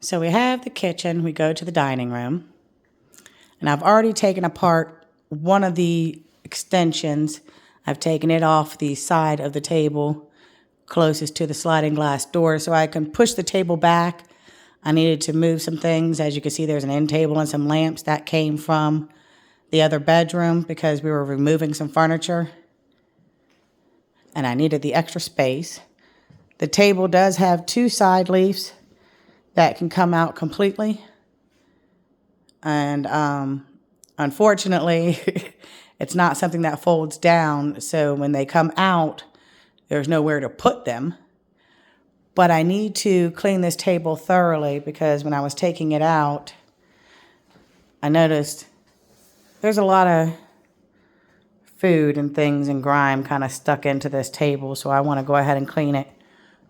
So we have the kitchen, we go to the dining room, and I've already taken apart one of the extensions. I've taken it off the side of the table closest to the sliding glass door so I can push the table back. I needed to move some things. As you can see, there's an end table and some lamps that came from the other bedroom because we were removing some furniture and I needed the extra space. The table does have two side leaves that can come out completely. And unfortunately, it's not something that folds down. So when they come out, there's nowhere to put them. But I need to clean this table thoroughly because when I was taking it out, I noticed there's a lot of food and things and grime kind of stuck into this table. So I want to go ahead and clean it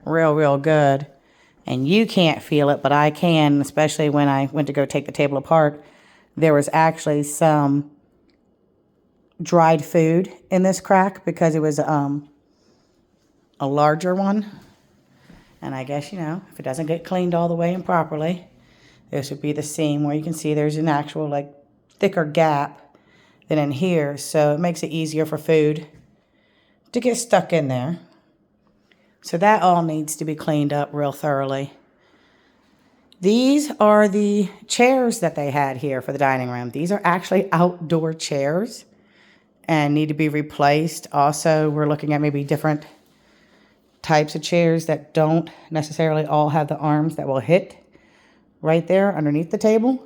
real good. And you can't feel it, but I can, especially when I went to go take the table apart. There was actually some dried food in this crack because it was a larger one. And I guess, if it doesn't get cleaned all the way and properly, this would be the seam where you can see there's an actual thicker gap than in here. So it makes it easier for food to get stuck in there. So that all needs to be cleaned up real thoroughly. These are the chairs that they had here for the dining room. These are actually outdoor chairs and need to be replaced. Also, we're looking at maybe different types of chairs that don't necessarily all have the arms that will hit right there underneath the table.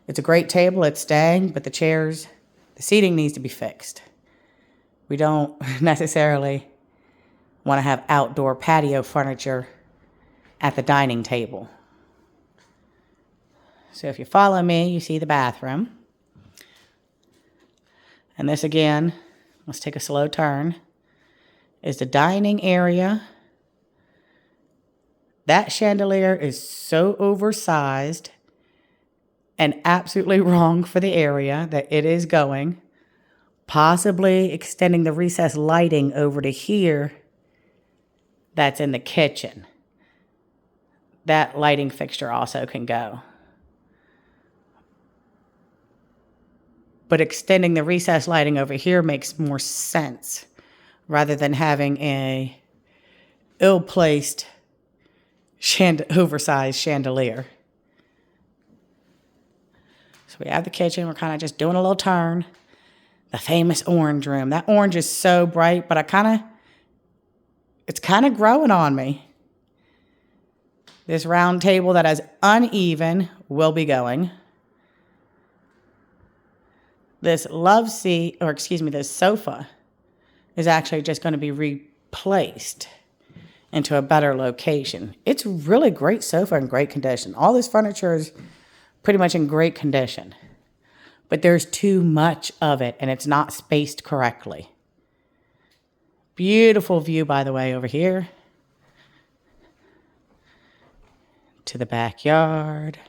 It's a great table, it's staying, but the seating needs to be fixed. We don't necessarily want to have outdoor patio furniture at the dining table. So if you follow me, you see the bathroom. And this again, let's take a slow turn, is the dining area. That chandelier is so oversized and absolutely wrong for the area that it is going. Possibly extending the recessed lighting over to here that's in the kitchen. That lighting fixture also can go. But extending the recessed lighting over here makes more sense rather than having a ill-placed oversized chandelier. So we have the kitchen. We're kind of just doing a little turn. The famous orange room. That orange is so bright, but it's kind of growing on me. This round table that is uneven will be going. This this sofa is actually just going to be replaced into a better location. It's a really great sofa in great condition. All this furniture is pretty much in great condition. But there's too much of it, and it's not spaced correctly. Beautiful view, by the way, over here. To the backyard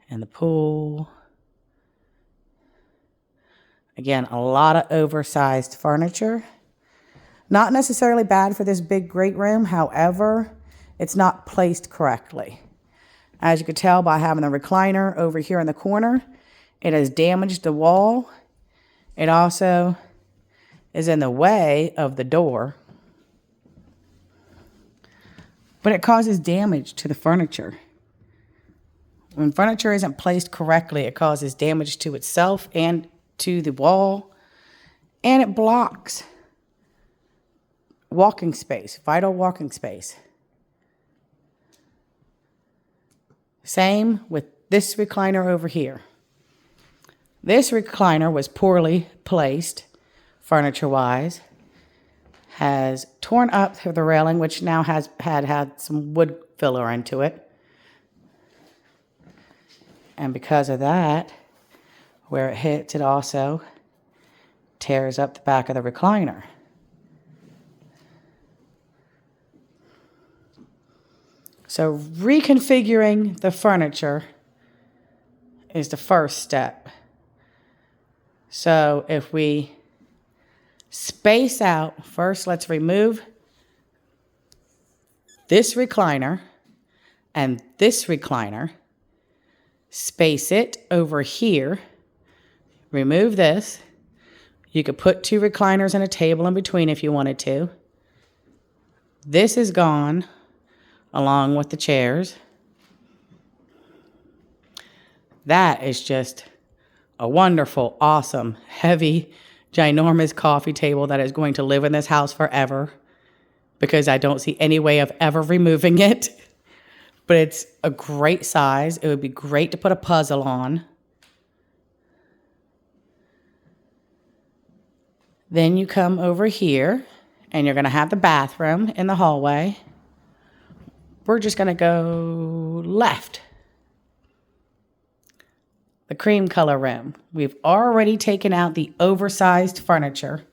and the pool. Again, a lot of oversized furniture. Not necessarily bad for this big great room. However, it's not placed correctly. As you can tell by having the recliner over here in the corner, it has damaged the wall. It also is in the way of the door. But it causes damage to the furniture. When furniture isn't placed correctly, it causes damage to itself and to the wall. And it blocks walking space, vital walking space. Same with this recliner over here. This recliner was poorly placed, furniture-wise. Has torn up through the railing, which now has had some wood filler into it. And because of that, where it hits, it also tears up the back of the recliner. So reconfiguring the furniture is the first step. So if we space out, first let's remove this recliner and this recliner, space it over here, remove this. You could put 2 recliners and a table in between if you wanted to. This is gone along with the chairs. That is just a wonderful, awesome, heavy, ginormous coffee table that is going to live in this house forever because I don't see any way of ever removing it. But it's a great size. It would be great to put a puzzle on. Then you come over here and you're going to have the bathroom in the hallway. We're just going to go left. The cream color room. We've already taken out the oversized furniture.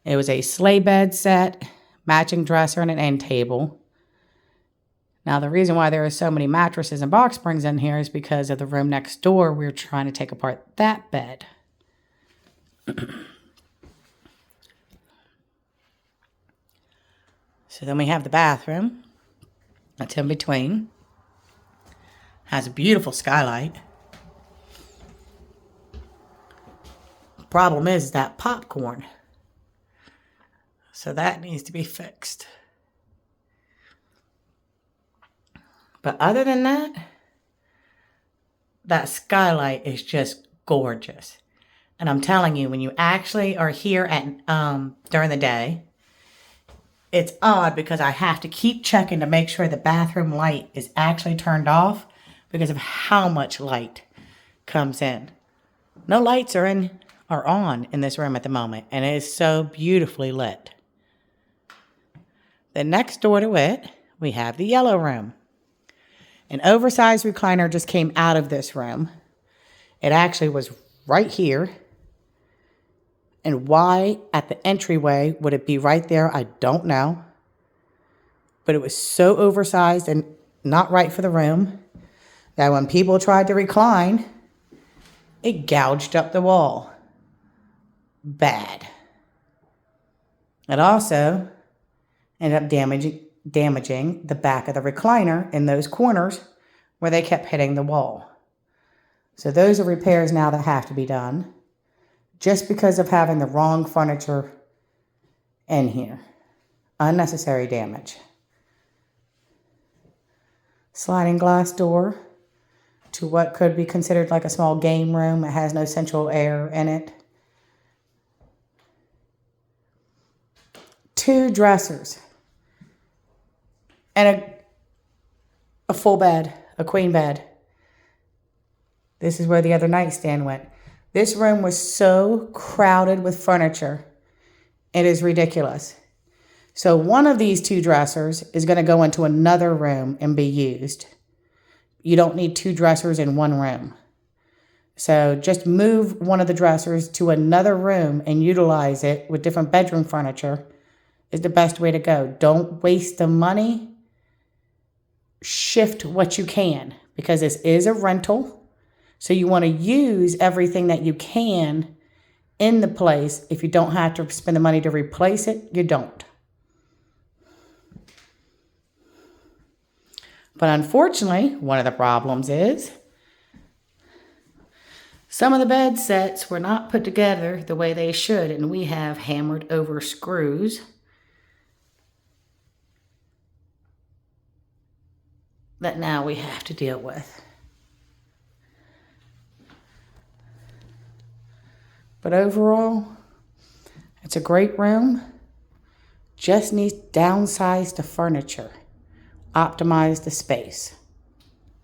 It was a sleigh bed set, matching dresser, and an end table. Now, the reason why there are so many mattresses and box springs in here is because of the room next door. We're trying to take apart that bed. So then we have the bathroom. That's in between. Has a beautiful skylight. Problem is that popcorn. So that needs to be fixed. But other than that, that skylight is just gorgeous. And I'm telling you, when you actually are here at during the day, it's odd because I have to keep checking to make sure the bathroom light is actually turned off because of how much light comes in. No lights are on in this room at the moment, and it is so beautifully lit. Then next door to it, we have the yellow room. An oversized recliner just came out of this room. It actually was right here. And why at the entryway would it be right there? I don't know. But it was so oversized and not right for the room that when people tried to recline, it gouged up the wall. Bad. It also ended up damaging the back of the recliner in those corners where they kept hitting the wall. So those are repairs now that have to be done just because of having the wrong furniture in here. Unnecessary damage. Sliding glass door to what could be considered like a small game room. It has no central air in it. 2 dressers. And a full bed, a queen bed. This is where the other nightstand went. This room was so crowded with furniture. It is ridiculous. So one of these 2 dressers is going to go into another room and be used. You don't need 2 dressers in one room. So just move one of the dressers to another room and utilize it with different bedroom furniture is the best way to go. Don't waste the money. Shift what you can because this is a rental. So you want to use everything that you can in the place. If you don't have to spend the money to replace it, you don't. But unfortunately, one of the problems is some of the bed sets were not put together the way they should, and we have hammered over screws that now we have to deal with. But overall, it's a great room. Just needs to downsize the furniture. Optimize the space.